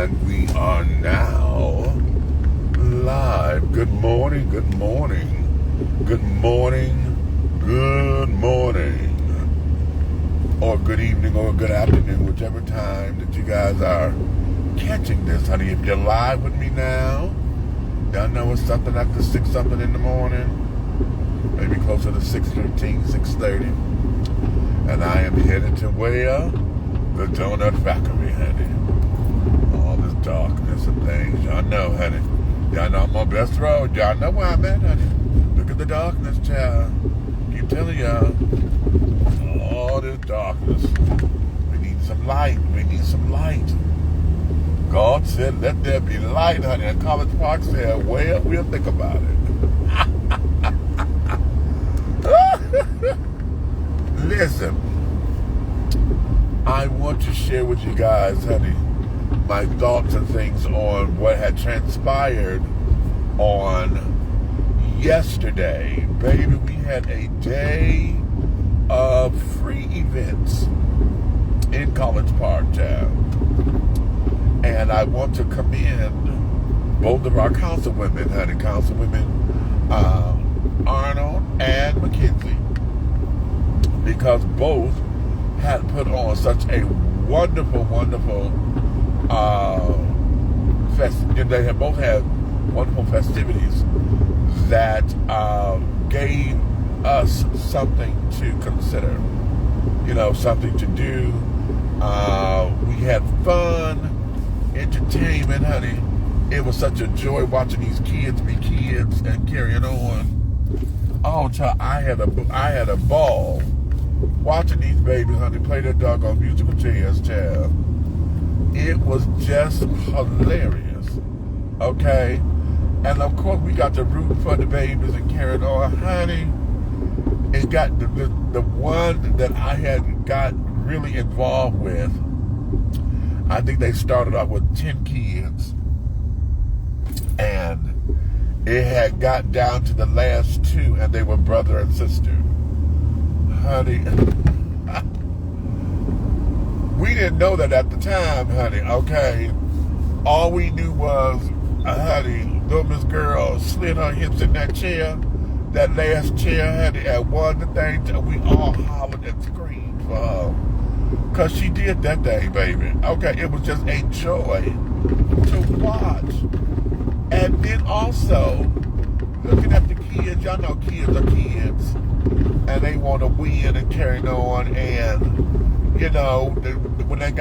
And we are now live. Good morning, good morning, good morning, good morning, or good evening, or good afternoon, whichever time that you guys are catching this, honey. If you're live with me now, y'all know it's something after 6 something in the morning, maybe closer to 6:15, 6:30, and I am headed to where? The Donut Factory, honey. All this darkness and things, y'all know, honey. Y'all know I'm on Best Road. Y'all know where I'm at, honey. Look at the darkness, child. Keep telling y'all. All this darkness. We need some light. We need some light. God said, let there be light, honey. And College Park said, well, we'll think about it. Listen, I want to share with you guys, honey, my thoughts and things on what had transpired on yesterday. Baby, we had a day of free events in College Park, child. And I want to commend both of our councilwomen, honey, Councilwomen Arnold and McKenzie, because both had put on such a wonderful they have both had wonderful festivities that gave us something to consider, something to do. We had fun, entertainment, honey. It was such a joy watching these kids be kids and carrying on. Oh, child, I had a ball watching these babies, honey, play their doggone musical chairs, child. It was just hilarious, okay? And of course, we got to root for the babies and carry on, honey. It got the one that I had got really involved with. I think they started off with 10 kids, and it had got down to the last 2, and they were brother and sister. Honey, we didn't know that at the time, honey, okay? All we knew was, honey, little Miss Girl slid her hips in that chair, that last chair, honey, and one of the things that we all hollered and screamed for her. Because she did that thing, baby. Okay, it was just a joy to watch. And then also, looking at the kids, y'all know kids are kids, and they want to win and carry on, and when they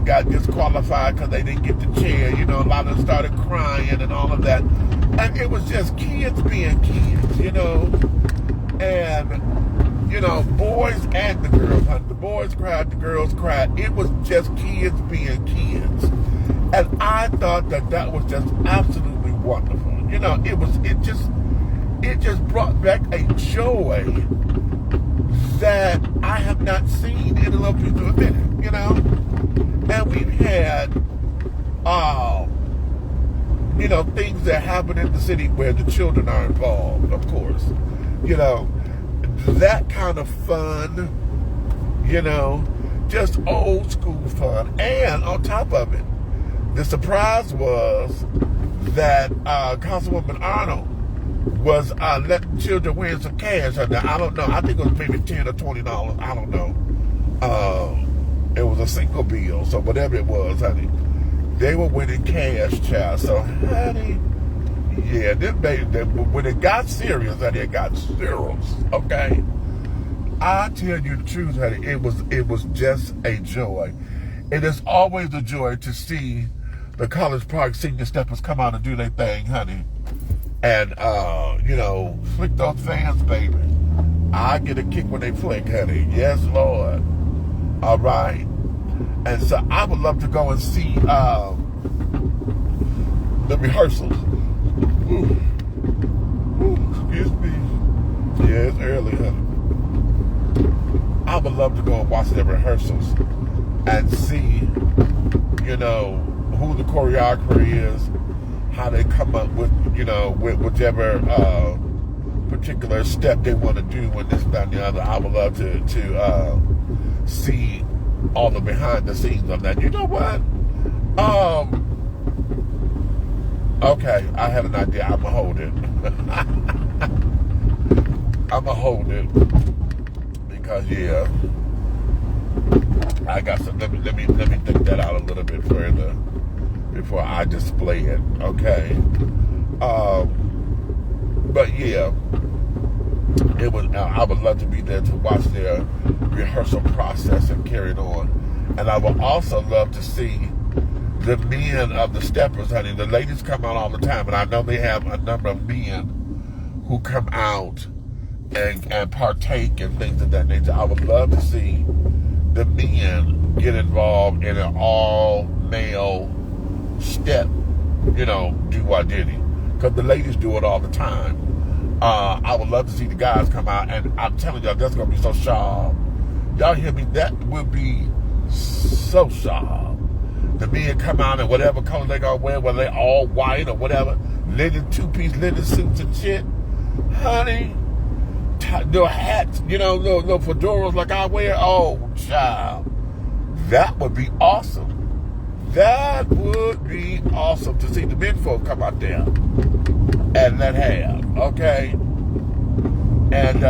got disqualified because they didn't get the chair, a lot of them started crying and all of that, and it was just kids being kids, and boys and the girls, honey. The boys cried, the girls cried. It was just kids being kids, and I thought that was just absolutely wonderful. It just brought back a joy that I have not seen in a little bit of a minute, And we've had, things that happen in the city where the children are involved, of course. That kind of fun, just old school fun. And on top of it, the surprise was that Councilwoman Arnold was letting children win some cash. Now, I don't know. I think it was maybe $10 or $20. I don't know. It was a single bill, so whatever it was, honey, they were winning cash, child. So, honey, yeah, when it got serious, honey, it got serious. Okay, I tell you the truth, honey. It was just a joy. It is always a joy to see the College Park senior steppers come out and do their thing, honey. And, flick those fans, baby. I get a kick when they flick, honey. Yes, Lord. All right. And so I would love to go and see the rehearsals. Ooh. Ooh, excuse me. Yeah, it's early, honey. I would love to go and watch the rehearsals and see, who the choreographer is, how they come up with, with whichever particular step they want to do when this, that, and the other. I would love to see all the behind the scenes of that. You know what? Okay, I had an idea. I'ma hold it. I'ma hold it because yeah, I got some. Let me think that out a little bit further before I display it. Okay. But yeah, it was. I would love to be there to watch their rehearsal process and carry it on, and I would also love to see the men of the steppers, honey. The ladies come out all the time, and I know they have a number of men who come out and partake in things of that nature. I would love to see the men get involved in an all-male step, do what did he? Because the ladies do it all the time. I would love to see the guys come out, and I'm telling y'all, that's going to be so sharp. Y'all hear me? That would be so sharp. The men come out in whatever color they gonna wear, whether they all white or whatever, linen two-piece linen suits and shit. Honey, the hats, little fedoras like I wear. Oh, child, that would be awesome. That would be awesome to see the men folk come out there and let have, okay? And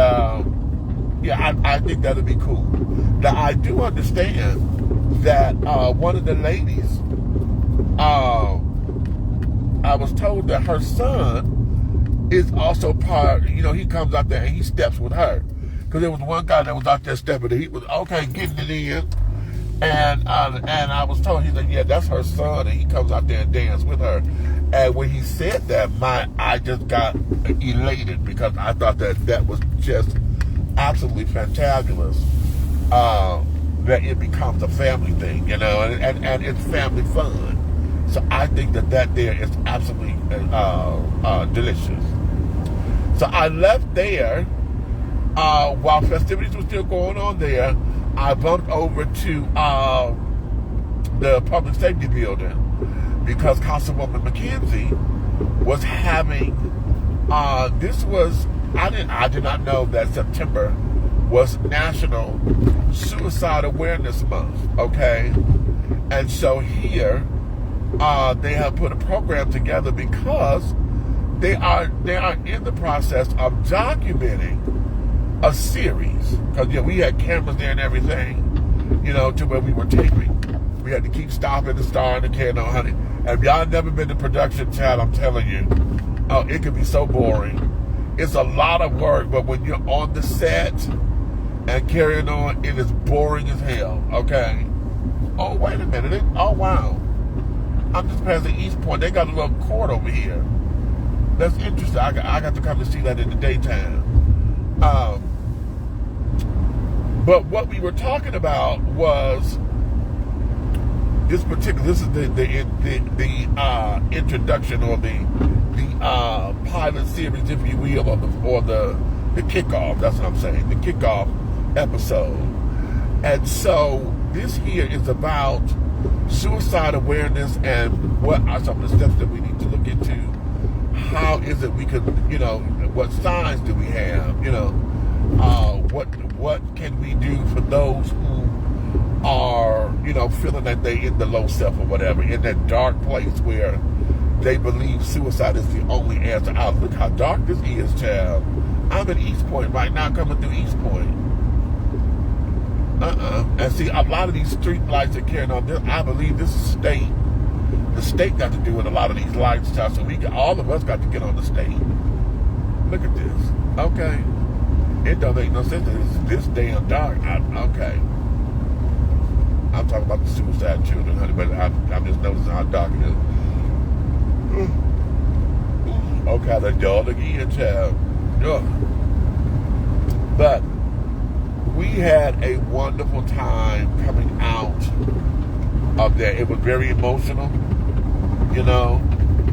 yeah, I think that would be cool. Now I do understand that one of the ladies, I was told that her son is also part, he comes out there and he steps with her. Because there was one guy that was out there stepping and he was, getting it in. And I was told, he said, yeah, that's her son, and he comes out there and dances with her. And when he said that, I just got elated because I thought that was just absolutely fantabulous. That it becomes a family thing, and it's family fun. So I think that there is absolutely delicious. So I left there while festivities were still going on there. I bumped over to the public safety building because Councilwoman McKenzie was having. I did not know that September was National Suicide Awareness Month. Okay, and so here they have put a program together because they are in the process of documenting a series, because we had cameras there and everything, to where we were taping. We had to keep stopping and starting and carrying on, honey. And if y'all never been to production, child, I'm telling you, it can be so boring. It's a lot of work, but when you're on the set and carrying on, it is boring as hell. Okay. Oh, wait a minute. Oh, wow. I'm just passing East Point. They got a little court over here. That's interesting. I got to come and see that in the daytime. But what we were talking about was this is the introduction or the pilot series, if you will, or the kickoff. That's what I'm saying. The kickoff episode. And so this here is about suicide awareness and what are some of the steps that we need to look into. How is it we could, what signs do we have? What can we do for those who are, feeling that they in the low self or whatever, in that dark place where they believe suicide is the only answer out. Look how dark this is, child. I'm in East Point right now, coming through East Point. And see, a lot of these street lights are carrying on. I believe this is state. The state got to do with a lot of these lights, child. So all of us got to get on the state. Look at this. Okay. It don't make no sense that it's this damn dark. Okay. I'm talking about the suicide children, honey, but I'm just noticing how dark it is. Okay, the dog again, child. Ugh. But we had a wonderful time coming out of there. It was very emotional.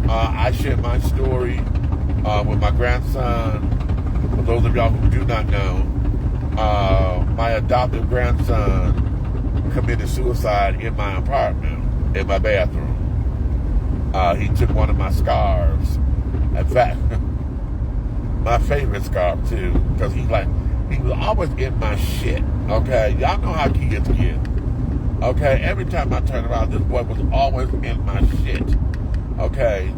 I shared my story with my grandson. For those of y'all who do not know, my adopted grandson committed suicide in my apartment, in my bathroom. He took one of my scarves. In fact, my favorite scarf too, because he was always in my shit. Okay, y'all know how kids get. Okay, every time I turn around, this boy was always in my shit. Okay,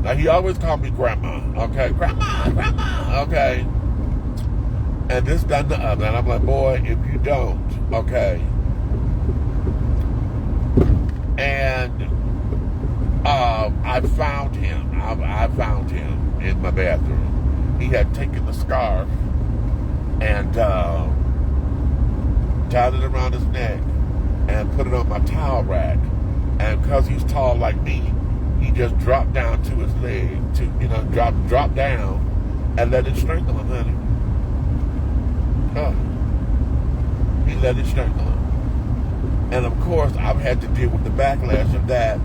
Now, he always called me grandma, okay? Grandma, okay? And this, that, and the other. And I'm like, boy, if you don't, okay? And I found him. I found him in my bathroom. He had taken the scarf and tied it around his neck and put it on my towel rack. And because he's tall like me, he just dropped down to his leg, drop down and let it strangle him, honey. He let it strangle him. And of course, I've had to deal with the backlash of that.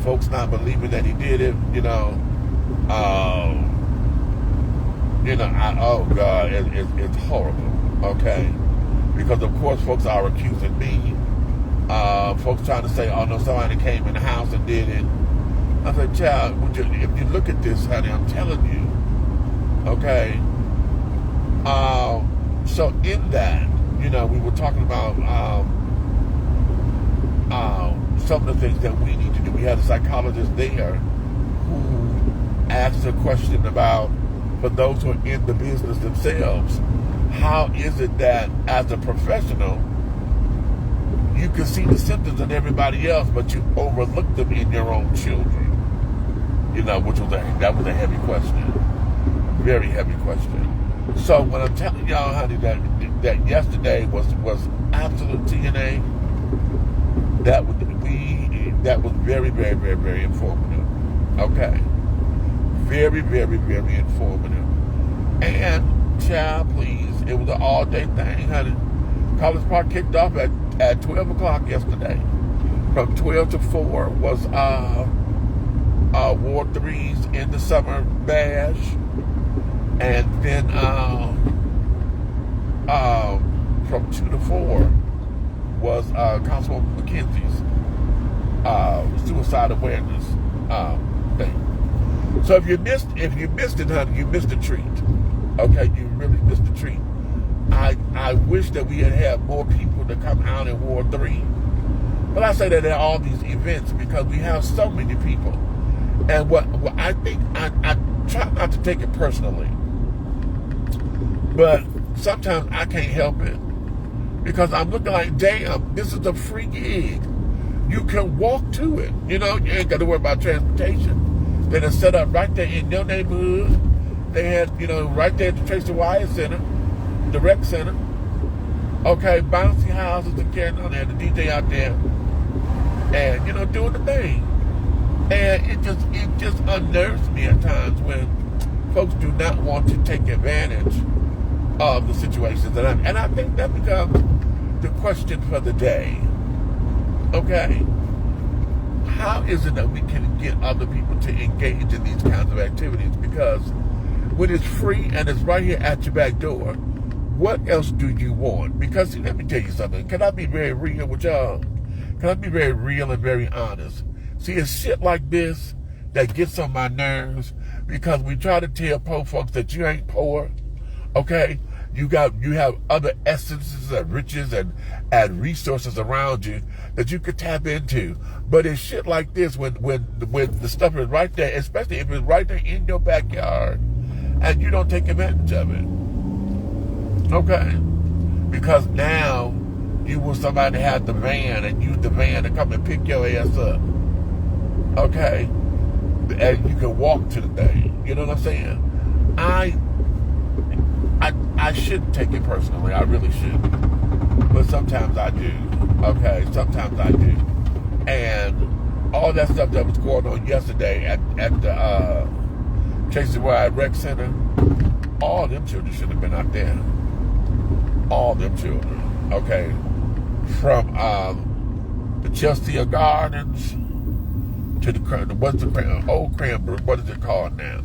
Folks not believing that he did it, oh God, it's horrible, okay? Because of course, folks are accusing me. Folks trying to say, oh no, somebody came in the house and did it. I said, child, if you look at this, honey, I'm telling you, okay? So in that, we were talking about some of the things that we need to do. We had a psychologist there who asked a question about, for those who are in the business themselves, how is it that as a professional, you can see the symptoms in everybody else, but you overlook them in your own children? Which was that was a heavy question, very heavy question. So when I'm telling y'all, honey, that yesterday was absolute TNA, that was very, very, very, very informative. Okay, very, very, very informative. And child, please, it was an all-day thing, honey. College Park kicked off at 12 o'clock yesterday. From 12 to 4 was Ward 3's in the summer bash, and then from 2 to 4 was Councilwoman McKenzie's suicide awareness thing. So if you missed it, honey, you missed a treat. Okay, you really missed a treat. I wish that we had more people to come out in Ward 3. But I say that at all these events because we have so many people. And what I think, I try not to take it personally, but sometimes I can't help it because I'm looking like, damn, this is a free gig. You can walk to it. You ain't got to worry about transportation. Then it's set up right there in your neighborhood. They had, right there at the Tracy Wyatt Center, the rec center. Okay, bouncy houses and carrying on there, the DJ out there, and doing the thing. And it just unnerves me at times when folks do not want to take advantage of the situations. And I think that becomes the question for the day. Okay, how is it that we can get other people to engage in these kinds of activities? Because when it's free and it's right here at your back door, what else do you want? Because see, let me tell you something. Can I be very real with y'all? Can I be very real and very honest? See, it's shit like this that gets on my nerves because we try to tell poor folks that you ain't poor, okay? You have other essences and riches and resources around you that you could tap into. But it's shit like this when the stuff is right there, especially if it's right there in your backyard, and you don't take advantage of it, okay? Because now you want somebody to have the van and use the van to come and pick your ass up. Okay, and you can walk to the thing. You know what I'm saying? I shouldn't take it personally. I really shouldn't, but sometimes I do. Okay, sometimes I do. And all that stuff that was going on yesterday at the Tracy Wyatt Rec Center, all them children should have been out there. All them children. Okay, from the Chelsea Gardens to the old Cranbrook, what is it called now?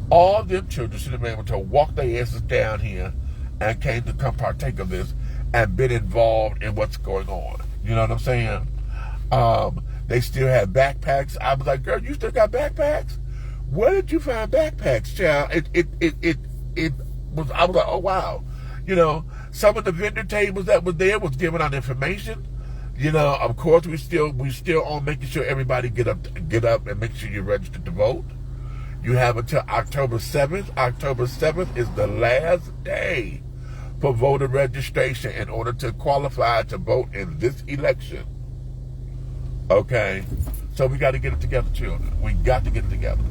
All them children should have been able to walk their asses down here and came to come partake of this and been involved in what's going on. You know what I'm saying? They still had backpacks. I was like, girl, you still got backpacks? Where did you find backpacks, child? I was like, oh wow. Some of the vendor tables that was there was giving out information. Of course, we still on making sure everybody get up and make sure you're registered to vote. You have until October 7th. October 7th is the last day for voter registration in order to qualify to vote in this election. Okay? So we got to get it together, children. We got to get it together.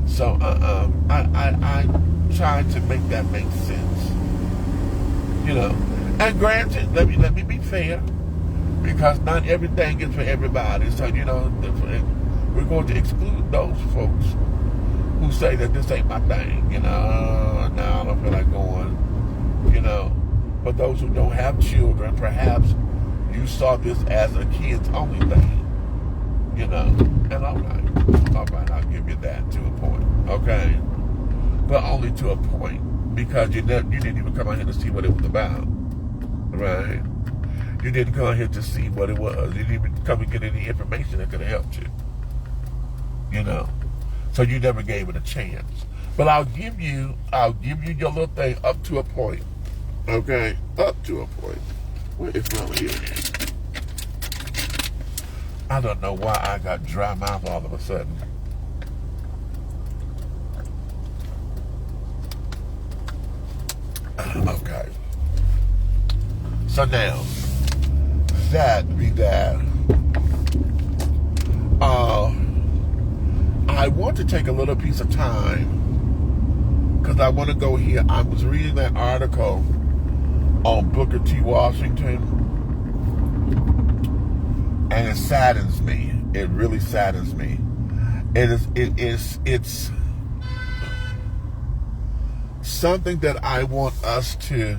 So I tried to make that make sense. You know. And granted, let me be fair, because not everything is for everybody. So, you know, we're going to exclude those folks who say that this ain't my thing. You know, no, I don't feel like going. You know, but those who don't have children, perhaps you saw this as a kids only thing. You know, and all right, I'll give you that to a point. Okay, but only to a point, because you didn't even come out here to see what it was about. Right? You didn't come here to see what it was. You didn't even come and get any information that could have helped you. You know. So you never gave it a chance. But I'll give you your little thing up to a point. Okay? Up to a point. Where is my here? I don't know why I got dry mouth all of a sudden. Okay. So now, that be that. I want to take a little piece of time because I want to go here. I was reading that article on Booker T. Washington, and it saddens me. It really saddens me. It's something that I want us to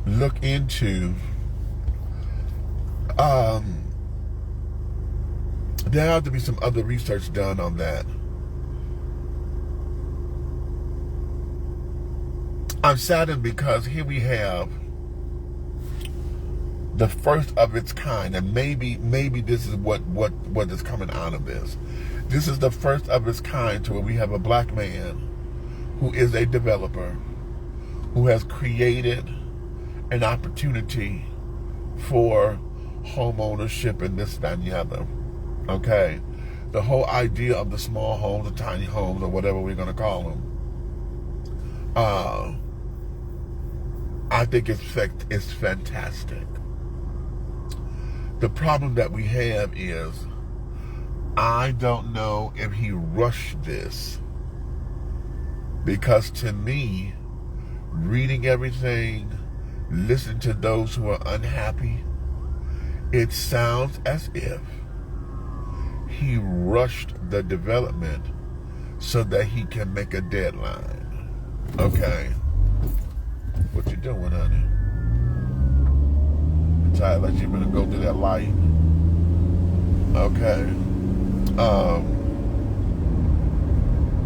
look into. There have to be some other research done on that. I'm saddened because here we have the first of its kind, and maybe this is what is coming out of this. This is the first of its kind to where we have a black man who is a developer, who has created an opportunity for home ownership and this, that, and the other. Okay? The whole idea of the small homes, the tiny homes, or whatever we're going to call them, I think it's fantastic. The problem that we have is, I don't know if he rushed this, because to me, reading everything, listening to those who are unhappy, it sounds as if he rushed the development so that he can make a deadline. Okay? What you doing, honey? I'm tired, like you better go to that light. Okay.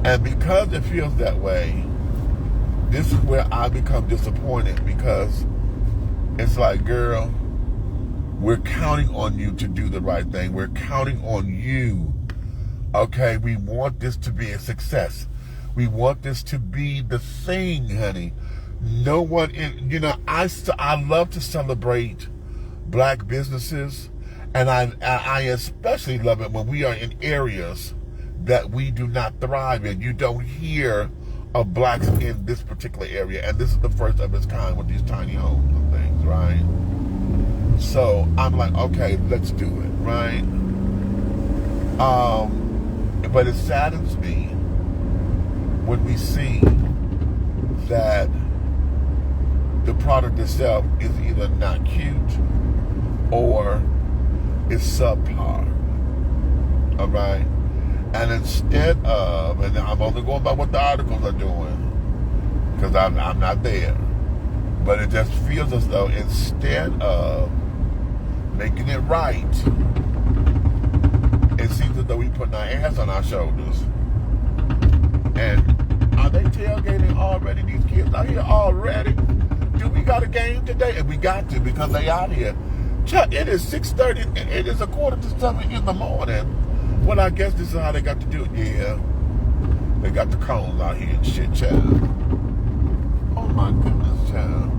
And because it feels that way, this is where I become disappointed, because it's like, girl, we're counting on you to do the right thing. We're counting on you. Okay, we want this to be a success. We want this to be the thing, honey. No one, I love to celebrate black businesses, and I especially love it when we are in areas that we do not thrive in. You don't hear of blacks in this particular area, and this is the first of its kind with these tiny homes and things, right? So I'm like, okay, let's do it, right? But it saddens me when we see that the product itself is either not cute or is subpar, all right? And instead of, and I'm only going by what the articles are doing, because I'm not there, but it just feels as though instead of making it right, it seems as though we putting our ass on our shoulders. And are they tailgating already? These kids out here already? Do we got a game today? And we got to, because they out here. It is 6:30 and it is 6:45 in the morning. Well, I guess this is how they got to do it. Yeah. They got the cones out here and shit, child. Oh my goodness, child.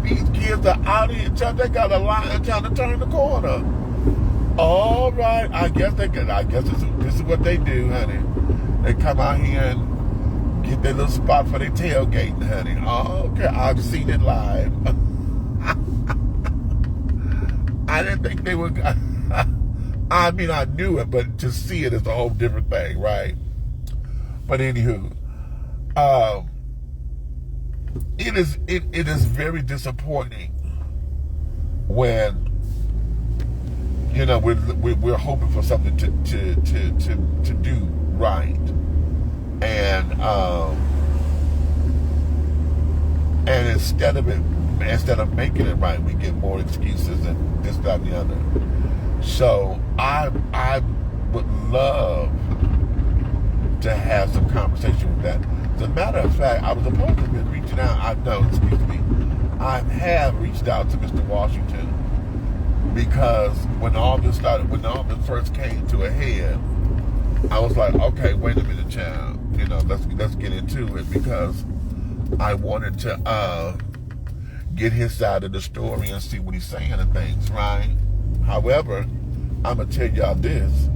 These kids kids are out here, they got a line trying to turn the corner. All right, I guess this is what they do, honey. They come out here and get their little spot for their tailgating, honey. Oh, okay, I've seen it live. I didn't think they would. I mean, I knew it, but to see it is a whole different thing, right? But anywho, it is very disappointing when, you know, we're hoping for something to do right, and instead of making it right, we get more excuses and this, that, and the other. So I would love to have some conversation with that. As a matter of fact, I was supposed to have been reaching out. I have reached out to Mr. Washington, because when all this first came to a head, I was like, okay, wait a minute, child. You know, let's get into it, because I wanted to get his side of the story and see what he's saying and things, right? However, I'm gonna tell y'all this.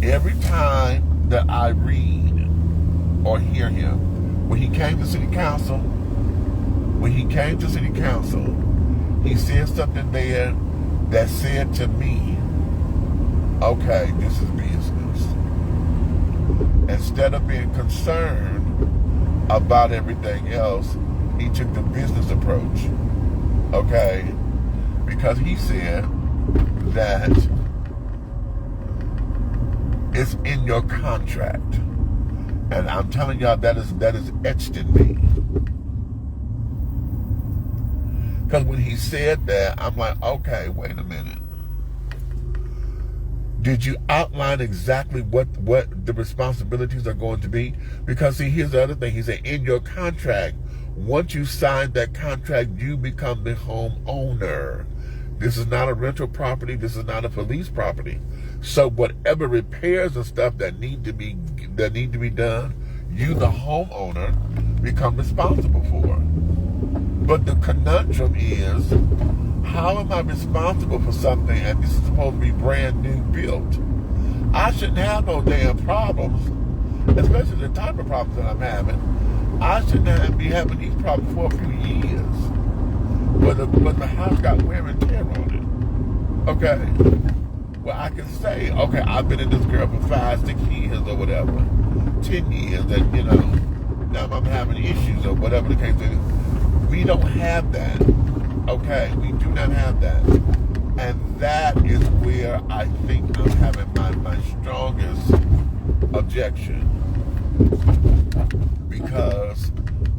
Every time that I read or hear him, when he came to city council, he said something there that said to me, okay, this is business. Instead of being concerned about everything else, he took the business approach, okay? Because he said that it's in your contract. And I'm telling y'all, that is etched in me. Because when he said that, I'm like, okay, wait a minute. Did you outline exactly what the responsibilities are going to be? Because see, here's the other thing. He said, in your contract, once you sign that contract, you become the homeowner. This is not a rental property. This is not a police property. So whatever repairs and stuff that need to be done, you, the homeowner, become responsible for. But the conundrum is, how am I responsible for something and this is supposed to be brand new built? I shouldn't have no damn problems, especially the type of problems that I'm having. I shouldn't be having these problems for a few years. But the house got wear and tear on it. Okay. Well, I can say, okay, I've been in this girl for 5, 6 years or whatever, 10 years, and you know, now I'm having issues or whatever the case is. We don't have that. Okay, we do not have that. And that is where I think I'm having my strongest objection. Because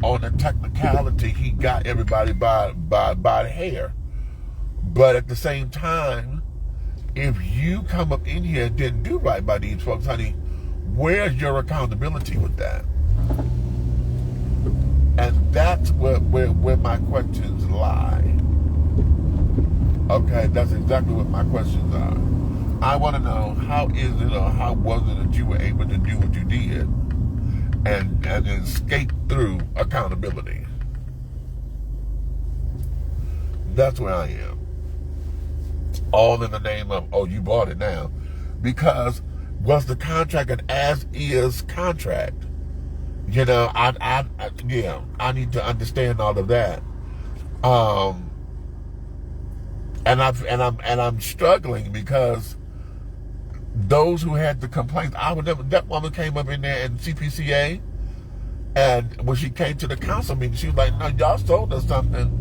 on the technicality, he got everybody by the hair. But at the same time, if you come up in here and didn't do right by these folks, honey, where's your accountability with that? And that's where my questions lie. Okay, that's exactly what my questions are. I want to know, how is it or how was it that you were able to do what you did and escape through accountability? That's where I am. All in the name of, oh, you bought it now. Because was the contract an as-is contract? You know, I need to understand all of that. And I'm struggling because those who had the complaints, that woman came up in there in CPCA, and when she came to the council meeting, she was like, no, y'all sold us something,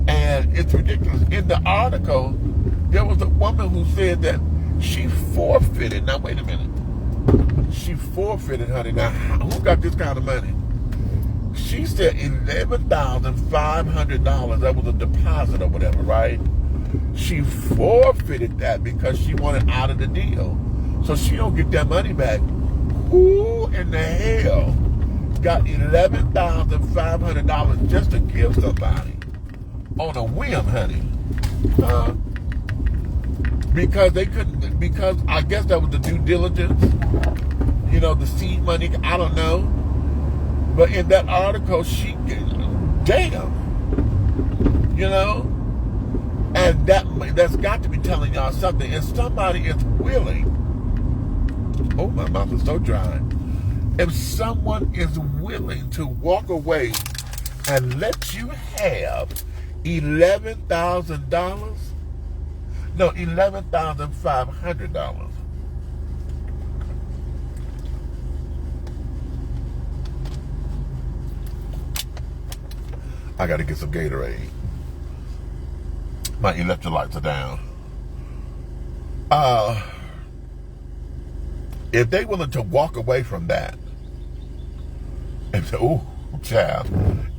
and it's ridiculous. In the article, there was a woman who said that she forfeited. Now, wait a minute. She forfeited, honey. Now, who got this kind of money? She said $11,500. That was a deposit or whatever, right? She forfeited that because she wanted out of the deal. So she don't get that money back. Who in the hell got $11,500 just to give somebody on a whim, honey? Because they couldn't, because I guess that was the due diligence, you know, the seed money, I don't know. But in that article, damn. you know? And that's got to be telling y'all something. If somebody is willing, oh, my mouth is so dry. If someone is willing to walk away and let you have $11,000, no, $11,500. I got to get some Gatorade. My electrolytes are down. If they willing to walk away from that, child,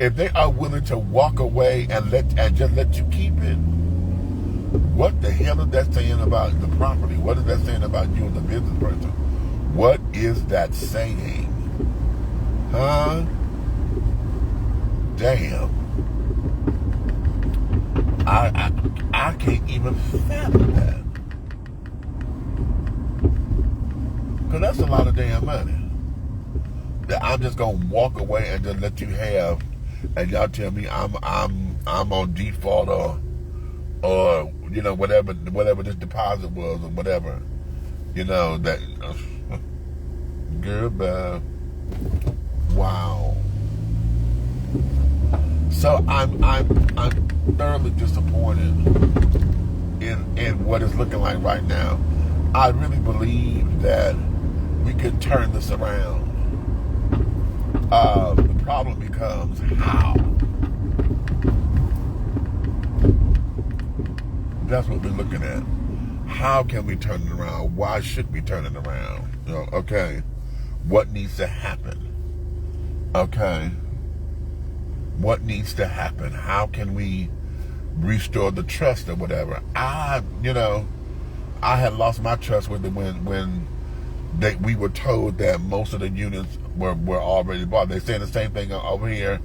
if they are willing to walk away and just let you keep it, what the hell is that saying about the property? What is that saying about you as a business person? What is that saying? Huh? Damn. I can't even fathom that. Because that's a lot of damn money that I'm just gonna walk away and just let you have, and y'all tell me I'm on default or you know whatever this deposit was or whatever, you know that. Goodbye. Wow. So I'm thoroughly disappointed in what it's looking like right now. I really believe that we can turn this around. The problem becomes how. That's what we're looking at. How can we turn it around? Why should we turn it around? You know, okay. What needs to happen? Okay. What needs to happen? How can we restore the trust or whatever? I had lost my trust with them when we were told that most of the units were already bought. They're saying the same thing over here.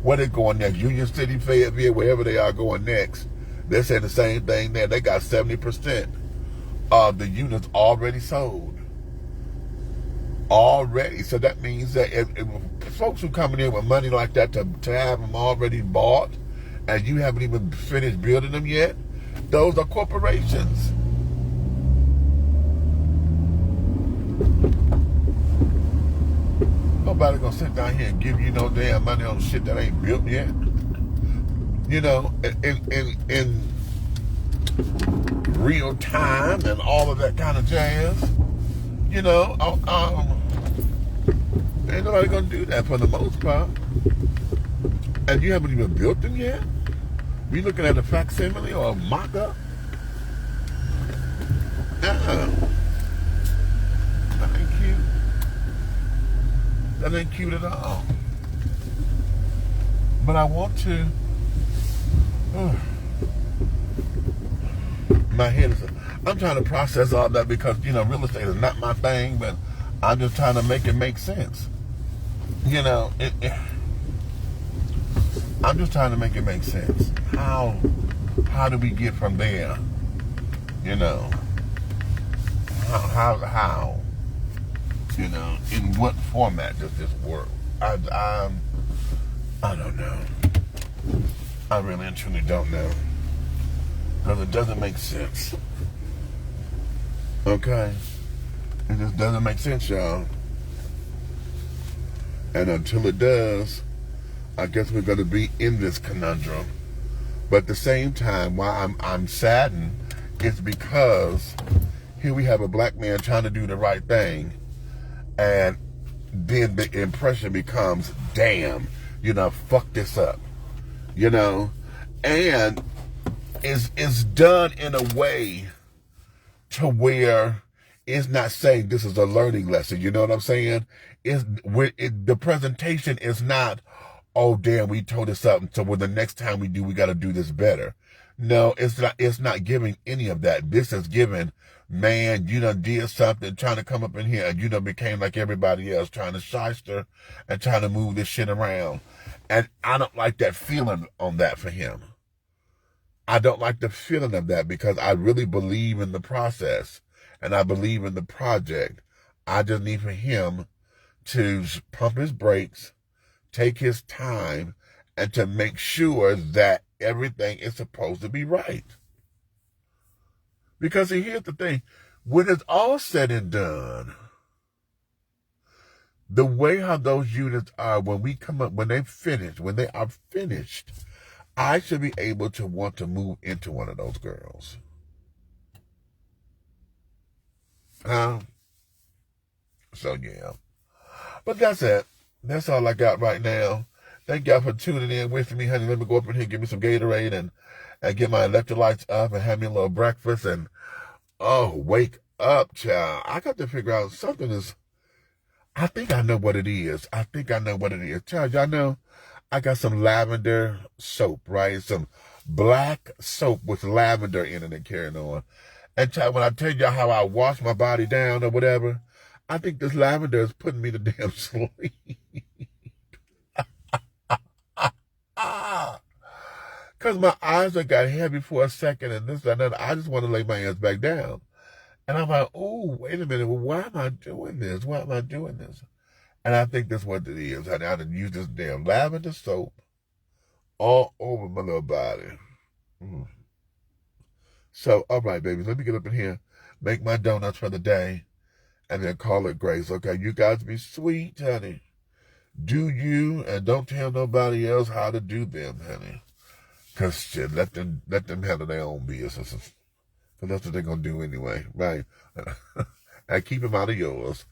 Where they going next? Union City, Fayetteville, wherever they are going next. They're saying the same thing there. They got 70% of the units already sold. Already. So that means that if folks who coming in with money like that to have them already bought and you haven't even finished building them yet, those are corporations. Nobody gonna sit down here and give you no damn money on shit that ain't built yet. You know, in real time and all of that kind of jazz. You know, ain't nobody gonna do that for the most part. And you haven't even built them yet? We looking at a facsimile or a mock-up? That ain't cute. That ain't cute at all. But I want to. My head is. I'm trying to process all that because real estate is not my thing, but I'm just trying to make it make sense. I'm just trying to make it make sense. How do we get from there? How? In what format does this work? I don't know. I really and truly don't know. Because it doesn't make sense. Okay? It just doesn't make sense, y'all. And until it does, I guess we're going to be in this conundrum. But at the same time, why I'm saddened is because here we have a black man trying to do the right thing, and then the impression becomes, damn, fuck this up. And it's done in a way to where it's not saying this is a learning lesson. You know what I'm saying? The presentation is not, oh damn, we told us something, so the next time we do, we got to do this better. No, it's not giving any of that. This is giving, man, did something, trying to come up in here, and became like everybody else, trying to shyster and trying to move this shit around. And I don't like that feeling on that for him. I don't like the feeling of that because I really believe in the process and I believe in the project. I just need for him to pump his brakes, take his time, and to make sure that everything is supposed to be right. Because see, here's the thing. When it's all said and done, the way how those units are, when we come up, when they are finished, I should be able to want to move into one of those girls. So yeah. But that's it. That's all I got right now. Thank y'all for tuning in with me, honey. Let me go up in here, give me some Gatorade and get my electrolytes up and have me a little breakfast and wake up, child. I got to figure out something is, I think I know what it is. Child, y'all know I got some lavender soap, right? Some black soap with lavender in it and carrying on. And child, when I tell y'all how I wash my body down or whatever, I think this lavender is putting me to damn sleep. Because my eyes have got heavy for a second and this and that. I just want to lay my hands back down. And I'm like, oh, wait a minute. Well, why am I doing this? And I think that's what it is. I done use this damn lavender soap all over my little body. So, all right, babies, let me get up in here, make my donuts for the day, and then call it grace. Okay, you guys be sweet, honey. Do you, and don't tell nobody else how to do them, honey. Because shit, let them handle their own business. Because that's what they're going to do anyway, right? And keep them out of yours.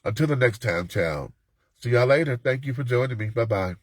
Until the next time, child. See y'all later. Thank you for joining me. Bye-bye.